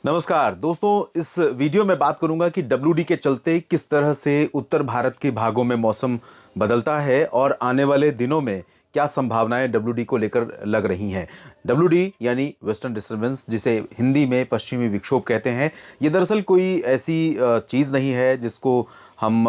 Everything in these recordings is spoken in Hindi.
नमस्कार दोस्तों, इस वीडियो में बात करूंगा कि डब्ल्यूडी के चलते किस तरह से उत्तर भारत के भागों में मौसम बदलता है और आने वाले दिनों में क्या संभावनाएं डब्ल्यूडी को लेकर लग रही हैं। डब्ल्यूडी यानी वेस्टर्न डिस्टर्बेंस, जिसे हिंदी में पश्चिमी विक्षोभ कहते हैं, ये दरअसल कोई ऐसी चीज़ नहीं है जिसको हम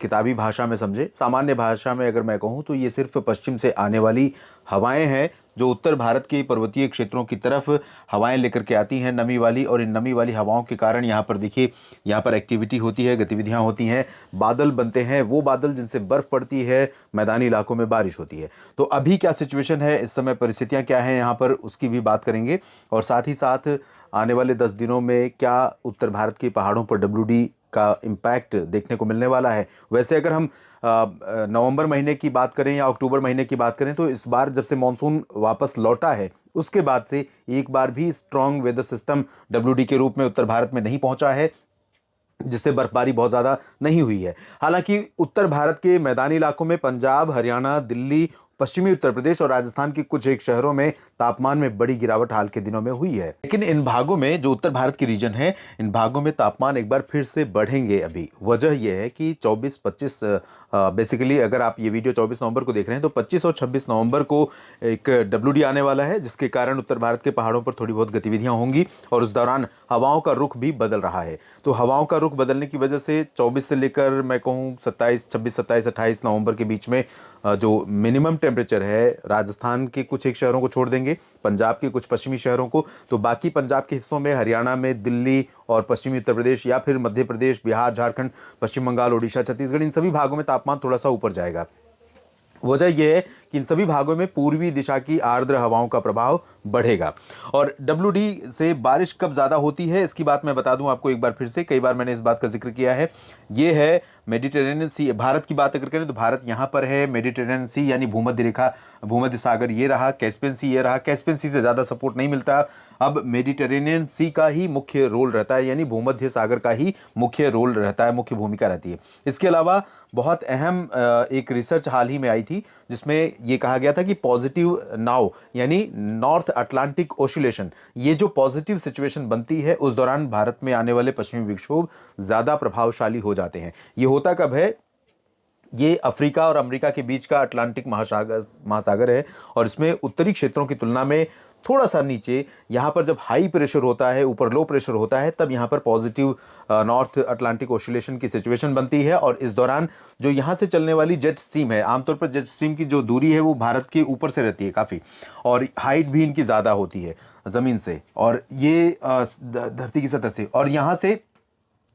किताबी भाषा में समझे। सामान्य भाषा में अगर मैं कहूँ तो ये सिर्फ पश्चिम से आने वाली हवाएं हैं जो उत्तर भारत के पर्वतीय क्षेत्रों की तरफ हवाएं लेकर के आती हैं, नमी वाली। और इन नमी वाली हवाओं के कारण यहाँ पर देखिए, यहाँ पर एक्टिविटी होती है, गतिविधियाँ होती हैं, बादल बनते हैं, वो बादल जिनसे बर्फ़ पड़ती है, मैदानी इलाकों में बारिश होती है। तो अभी क्या सिचुएशन है, इस समय परिस्थितियाँ क्या हैं यहाँ पर, उसकी भी बात करेंगे। और साथ ही साथ आने वाले 10 दिनों में क्या उत्तर भारत के पहाड़ों पर डब्ल्यूडी का इम्पैक्ट देखने को मिलने वाला है। वैसे अगर हम नवंबर महीने की बात करें या अक्टूबर महीने की बात करें तो इस बार जब से मानसून वापस लौटा है उसके बाद से एक बार भी स्ट्रॉन्ग वेदर सिस्टम डब्ल्यूडी के रूप में उत्तर भारत में नहीं पहुंचा है, जिससे बर्फबारी बहुत ज़्यादा नहीं हुई है। हालांकि उत्तर भारत के मैदानी इलाकों में पंजाब, हरियाणा, दिल्ली, पश्चिमी उत्तर प्रदेश और राजस्थान के कुछ एक शहरों में तापमान में बड़ी गिरावट हाल के दिनों में हुई है। लेकिन इन भागों में, जो उत्तर भारत की रीजन है, इन भागों में तापमान एक बार फिर से बढ़ेंगे। अभी वजह यह है कि 24-25 बेसिकली अगर आप ये वीडियो 24 नवंबर को देख रहे हैं तो 25 और 26 नवंबर को एक डब्ल्यूडी आने वाला है, जिसके कारण उत्तर भारत के पहाड़ों पर थोड़ी बहुत गतिविधियां होंगी और उस दौरान हवाओं का रुख भी बदल रहा है। तो हवाओं का रुख बदलने की वजह से 24 से लेकर मैं कहूँ 27, 26, 27, 28 नवंबर के बीच में जो मिनिमम टेम्परेचर है, राजस्थान के कुछ एक शहरों को छोड़ देंगे, पंजाब के कुछ पश्चिमी शहरों को, तो बाकी पंजाब के हिस्सों में, हरियाणा में, दिल्ली और पश्चिमी उत्तर प्रदेश या फिर मध्य प्रदेश, बिहार, झारखंड, पश्चिम बंगाल, ओडिशा, छत्तीसगढ़, इन सभी भागों में तापमान थोड़ा सा ऊपर जाएगा। वजह यह है कि इन सभी भागों में पूर्वी दिशा की आर्द्र हवाओं का प्रभाव बढ़ेगा। और डब्ल्यूडी से बारिश कब ज़्यादा होती है इसकी बात मैं बता दूं आपको एक बार फिर से, कई बार मैंने इस बात का जिक्र किया है। ये है मेडिटेरेनियन सी। भारत की बात अगर करें तो भारत यहाँ पर है, मेडिटेरेनियन सी यानी भूमध्य रेखा, भूमध्य सागर ये रहा, कैस्पियन सी ये रहा। कैस्पियन सी से ज़्यादा सपोर्ट नहीं मिलता, अब मेडिटेरेनियन सी का ही मुख्य रोल रहता है, यानी भूमध्य सागर का ही मुख्य रोल रहता है, मुख्य भूमिका रहती है। इसके अलावा बहुत अहम एक रिसर्च हाल ही में आई थी जिसमें ये कहा गया था कि पॉजिटिव नाउ यानी नॉर्थ अटलांटिक ओसिलेशन, ये जो पॉजिटिव सिचुएशन बनती है उस दौरान भारत में आने वाले पश्चिमी विक्षोभ ज़्यादा प्रभावशाली हो जाते हैं। ये होता कब है? ये अफ्रीका और अमेरिका के बीच का अटलांटिक महासागर है और इसमें उत्तरी क्षेत्रों की तुलना में थोड़ा सा नीचे, यहाँ पर जब हाई प्रेशर होता है, ऊपर लो प्रेशर होता है, तब यहाँ पर पॉजिटिव नॉर्थ अटलांटिक ओसिलेशन की सिचुएशन बनती है। और इस दौरान जो यहाँ से चलने वाली जेट स्ट्रीम है, आमतौर पर जेट स्ट्रीम की जो दूरी है वो भारत के ऊपर से रहती है काफ़ी, और हाइट भी इनकी ज़्यादा होती है ज़मीन से, और ये धरती की सतह से। और यहाँ से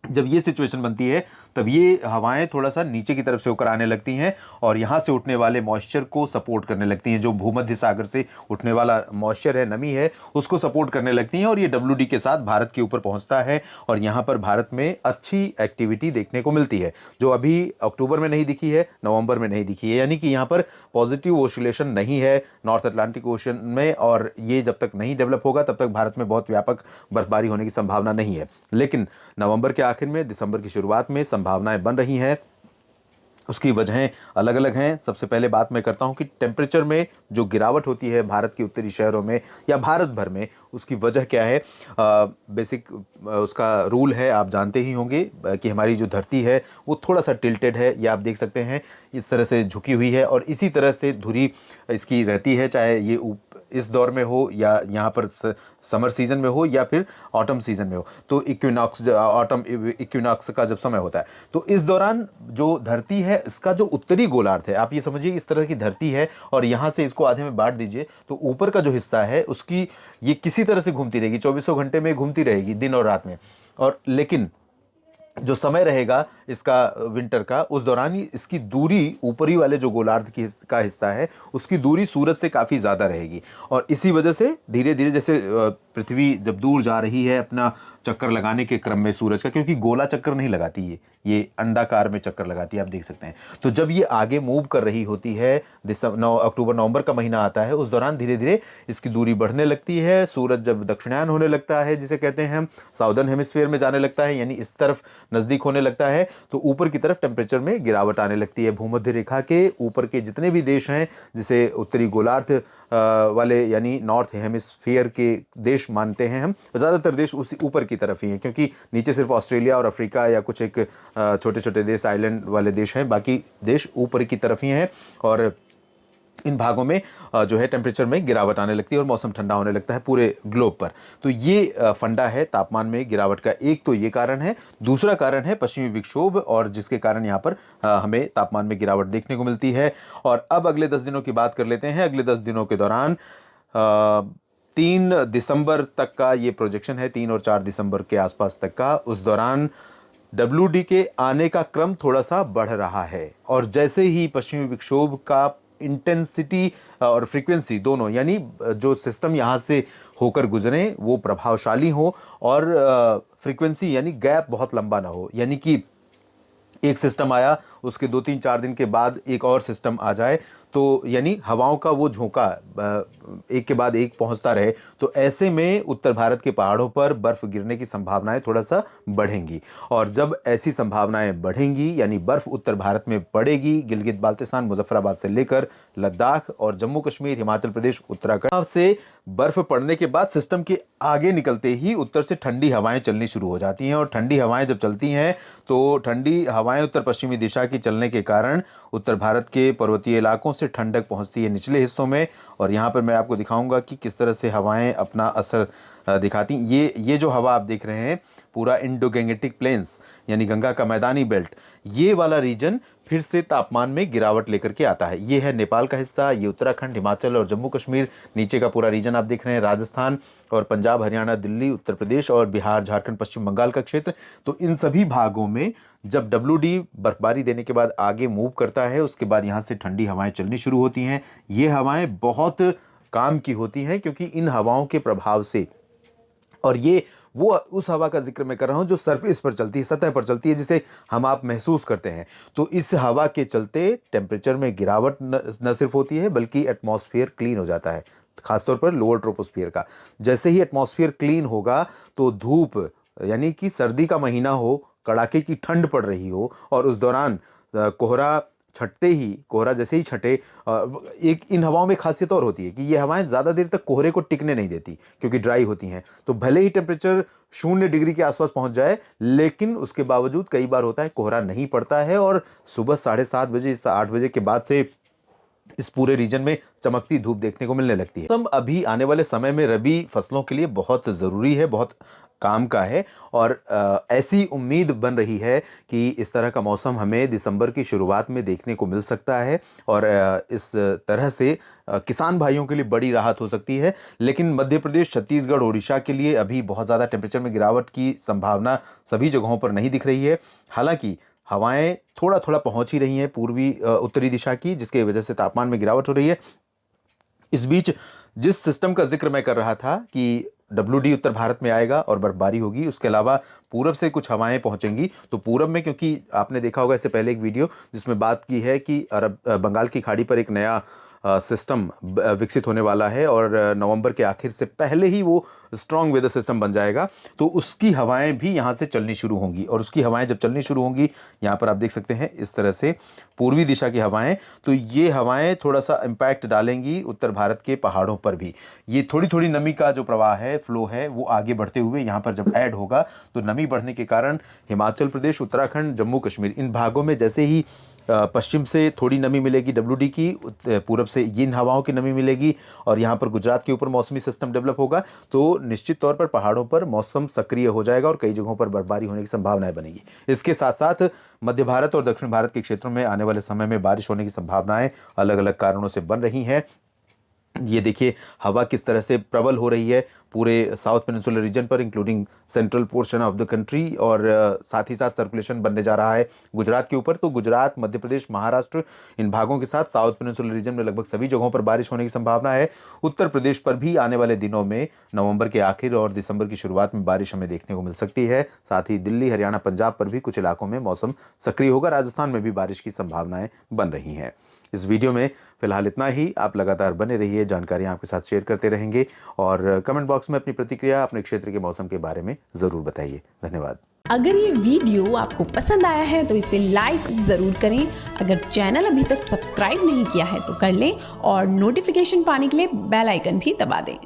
जब ये सिचुएशन बनती है तब ये हवाएं थोड़ा सा नीचे की तरफ से होकर आने लगती हैं और यहाँ से उठने वाले मॉइस्चर को सपोर्ट करने लगती हैं। जो भूमध्य सागर से उठने वाला मॉइस्चर है, नमी है, उसको सपोर्ट करने लगती हैं और ये डब्ल्यूडी के साथ भारत के ऊपर पहुँचता है और यहाँ पर भारत में अच्छी एक्टिविटी देखने को मिलती है, जो अभी अक्टूबर में नहीं दिखी है, नवंबर में नहीं दिखी है। यानी कि यहाँ पर पॉजिटिव ओसिलेशन नहीं है नॉर्थ अटलांटिक ओशन में, और ये जब तक नहीं डेवलप होगा तब तक भारत में बहुत व्यापक बर्फबारी होने की संभावना नहीं है। लेकिन नवंबर के आखिर में, दिसंबर की शुरुआत में संभावनाएं बन रही हैं। उसकी वजहें अलग अलग हैं। सबसे पहले बात मैं करता हूं कि टेम्परेचर में जो गिरावट होती है भारत के उत्तरी शहरों में या भारत भर में, उसकी वजह क्या है? बेसिक उसका रूल है, आप जानते ही होंगे कि हमारी जो धरती है वो थोड़ा सा टिल्टेड है, या आप देख सकते हैं इस तरह से झुकी हुई है और इसी तरह से धुरी इसकी रहती है, चाहे ये इस दौर में हो या यहाँ पर समर सीजन में हो या फिर ऑटम सीजन में हो। तो इक्विनॉक्स, ऑटम इक्विनॉक्स का जब समय होता है तो इस दौरान जो धरती है इसका जो उत्तरी गोलार्ध है, आप ये समझिए इस तरह की धरती है और यहाँ से इसको आधे में बांट दीजिए तो ऊपर का जो हिस्सा है उसकी ये किसी तरह से घूमती रहेगी, 24 घंटे में घूमती रहेगी, दिन और रात में। और लेकिन जो समय रहेगा इसका विंटर का, उस दौरान ही इसकी दूरी ऊपरी वाले जो गोलार्ध की का हिस्सा है उसकी दूरी सूरज से काफ़ी ज़्यादा रहेगी। और इसी वजह से धीरे धीरे जैसे पृथ्वी जब दूर जा रही है अपना चक्कर लगाने के क्रम में सूरज का, क्योंकि गोला चक्कर नहीं लगाती ये अंडाकार में चक्कर लगाती है, आप देख सकते हैं। तो जब ये आगे मूव कर रही होती है, अक्टूबर नवंबर का महीना आता है, उस दौरान धीरे धीरे इसकी दूरी बढ़ने लगती है। सूरज जब दक्षिणायन होने लगता है, जिसे कहते हैं हम, साउदर्न हेमिस्फीयर में जाने लगता है, यानी इस तरफ नज़दीक होने लगता है तो ऊपर की तरफ टेम्परेचर में गिरावट आने लगती है। भूमध्य रेखा के ऊपर के जितने भी देश हैं, जिसे उत्तरी गोलार्ध वाले यानी नॉर्थ हेमिस्फीयर के देश मानते हैं हम, ज़्यादातर देश उसी ऊपर की तरफ ही हैं, क्योंकि नीचे सिर्फ ऑस्ट्रेलिया और अफ्रीका या कुछ एक छोटे छोटे देश, आइलैंड वाले देश हैं, बाकी देश ऊपर की तरफ ही हैं। और इन भागों में जो है टेम्परेचर में गिरावट आने लगती है और मौसम ठंडा होने लगता है पूरे ग्लोब पर। तो ये फंडा है तापमान में गिरावट का। एक तो ये कारण है, दूसरा कारण है पश्चिमी विक्षोभ, और जिसके कारण यहाँ पर हमें तापमान में गिरावट देखने को मिलती है। और अब अगले 10 दिनों की बात कर लेते हैं। अगले 10 दिनों के दौरान 3 दिसंबर तक का ये प्रोजेक्शन है, 3 और 4 दिसंबर के आसपास तक का। उस दौरान WD के आने का क्रम थोड़ा सा बढ़ रहा है, और जैसे ही पश्चिमी विक्षोभ का इंटेंसिटी और फ्रीक्वेंसी दोनों, यानी जो सिस्टम यहाँ से होकर गुजरे वो प्रभावशाली हो, और फ्रीक्वेंसी यानी गैप बहुत लंबा ना हो, यानी कि एक सिस्टम आया उसके 2-3-4 दिन के बाद एक और सिस्टम आ जाए, तो यानी हवाओं का वो झोंका एक के बाद एक पहुंचता रहे, तो ऐसे में उत्तर भारत के पहाड़ों पर बर्फ गिरने की संभावनाएं थोड़ा सा बढ़ेंगी। और जब ऐसी संभावनाएं बढ़ेंगी यानी बर्फ उत्तर भारत में पड़ेगी, गिलगित बाल्टिस्तान, मुजफ्फराबाद से लेकर लद्दाख और जम्मू कश्मीर, हिमाचल प्रदेश, उत्तराखंड से बर्फ पड़ने के बाद सिस्टम के आगे निकलते ही उत्तर से ठंडी हवाएं चलनी शुरू हो जाती हैं। और ठंडी हवाएं जब चलती हैं तो ठंडी हवाएं उत्तर पश्चिमी दिशा की चलने के कारण उत्तर भारत के पर्वतीय इलाकों से ठंडक पहुंचती है निचले हिस्सों में। और यहाँ पर मैं आपको दिखाऊंगा कि किस तरह से हवाएं अपना असर दिखाती। ये जो हवा आप देख रहे हैं, पूरा इंडो गैंगेटिक प्लेन्स यानी गंगा का मैदानी बेल्ट, ये वाला रीजन फिर से तापमान में गिरावट लेकर के आता है। ये है नेपाल का हिस्सा, ये उत्तराखंड, हिमाचल और जम्मू कश्मीर, नीचे का पूरा रीजन आप देख रहे हैं राजस्थान और पंजाब, हरियाणा, दिल्ली, उत्तर प्रदेश और बिहार, झारखंड, पश्चिम बंगाल का क्षेत्र। तो इन सभी भागों में जब WD बर्फबारी देने के बाद आगे मूव करता है, उसके बाद यहाँ से ठंडी हवाएं चलनी शुरू होती हैं। ये हवाएं बहुत काम की होती हैं, क्योंकि इन हवाओं के प्रभाव से, और ये वो उस हवा का जिक्र मैं कर रहा हूं जो सरफेस पर चलती है, सतह पर चलती है, जिसे हम आप महसूस करते हैं। तो इस हवा के चलते टेम्परेचर में गिरावट न सिर्फ होती है बल्कि एटमॉस्फेयर क्लीन हो जाता है, खासतौर पर लोअर ट्रोपोस्फियर का। जैसे ही एटमॉस्फेयर क्लीन होगा तो धूप, यानी कि सर्दी का महीना हो, कड़ाके की ठंड पड़ रही हो, और उस दौरान कोहरा छटते ही, कोहरा जैसे ही छटे, एक इन हवाओं में खासियत और होती है कि ये हवाएं ज़्यादा देर तक कोहरे को टिकने नहीं देती, क्योंकि ड्राई होती हैं। तो भले ही टेम्परेचर 0 डिग्री के आसपास पहुंच जाए, लेकिन उसके बावजूद कई बार होता है कोहरा नहीं पड़ता है, और सुबह 7:30 बजे, 8 बजे के बाद से इस पूरे रीजन में चमकती धूप देखने को मिलने लगती है। मौसम अभी आने वाले समय में रबी फसलों के लिए बहुत ज़रूरी है, बहुत काम का है, और ऐसी उम्मीद बन रही है कि इस तरह का मौसम हमें दिसंबर की शुरुआत में देखने को मिल सकता है, और इस तरह से किसान भाइयों के लिए बड़ी राहत हो सकती है। लेकिन मध्य प्रदेश, छत्तीसगढ़, ओडिशा के लिए अभी बहुत ज़्यादा टेम्परेचर में गिरावट की संभावना सभी जगहों पर नहीं दिख रही है। हालांकि हवाएं थोड़ा थोड़ा पहुंच ही रही हैं पूर्वी उत्तरी दिशा की, जिसकी वजह से तापमान में गिरावट हो रही है। इस बीच जिस सिस्टम का जिक्र मैं कर रहा था कि WD उत्तर भारत में आएगा और बर्फबारी होगी, उसके अलावा पूरब से कुछ हवाएं पहुंचेंगी। तो पूरब में, क्योंकि आपने देखा होगा इससे पहले एक वीडियो जिसमें बात की है कि अरब बंगाल की खाड़ी पर एक नया सिस्टम विकसित होने वाला है, और नवंबर के आखिर से पहले ही वो स्ट्रॉन्ग वेदर सिस्टम बन जाएगा। तो उसकी हवाएं भी यहाँ से चलनी शुरू होंगी, और उसकी हवाएं जब चलनी शुरू होंगी, यहाँ पर आप देख सकते हैं इस तरह से पूर्वी दिशा की हवाएं, तो ये हवाएं थोड़ा सा इम्पैक्ट डालेंगी उत्तर भारत के पहाड़ों पर भी। ये थोड़ी थोड़ी नमी का जो प्रवाह है, फ्लो है, वो आगे बढ़ते हुए यहाँ पर जब ऐड होगा, तो नमी बढ़ने के कारण हिमाचल प्रदेश, उत्तराखंड, जम्मू कश्मीर, इन भागों में जैसे ही पश्चिम से थोड़ी नमी मिलेगी WD की, पूरब से इन हवाओं की नमी मिलेगी, और यहाँ पर गुजरात के ऊपर मौसमी सिस्टम डेवलप होगा, तो निश्चित तौर पर पहाड़ों पर मौसम सक्रिय हो जाएगा और कई जगहों पर बर्फबारी होने की संभावनाएं बनेगी। इसके साथ साथ मध्य भारत और दक्षिण भारत के क्षेत्रों में आने वाले समय में बारिश होने की संभावनाएं अलग अलग कारणों से बन रही हैं। ये देखिए हवा किस तरह से प्रबल हो रही है पूरे साउथ पेनिनसुलर रीजन पर, including central portion of the country, और साथ ही साथ सर्कुलेशन बनने जा रहा है गुजरात के ऊपर। तो गुजरात, मध्य प्रदेश, महाराष्ट्र, इन भागों के साथ साउथ पेनिनसुलर रीजन में लगभग सभी जगहों पर बारिश होने की संभावना है। उत्तर प्रदेश पर भी आने वाले दिनों में नवंबर के आखिर और दिसंबर की शुरुआत में बारिश हमें देखने को मिल सकती है। साथ ही दिल्ली, हरियाणा, पंजाब पर भी कुछ इलाकों में मौसम सक्रिय होगा। राजस्थान में भी बारिश की संभावनाएं बन रही हैं। इस वीडियो में फिलहाल इतना ही। आप लगातार बने रहिए, जानकारियां आपके साथ शेयर करते रहेंगे और कमेंट बॉक्स में अपनी प्रतिक्रिया अपने क्षेत्र के मौसम के बारे में ज़रूर बताइए। धन्यवाद। अगर ये वीडियो आपको पसंद आया है तो इसे लाइक ज़रूर करें। अगर चैनल अभी तक सब्सक्राइब नहीं किया है तो कर लें और नोटिफिकेशन पाने के लिए बेल आइकन भी दबा दें।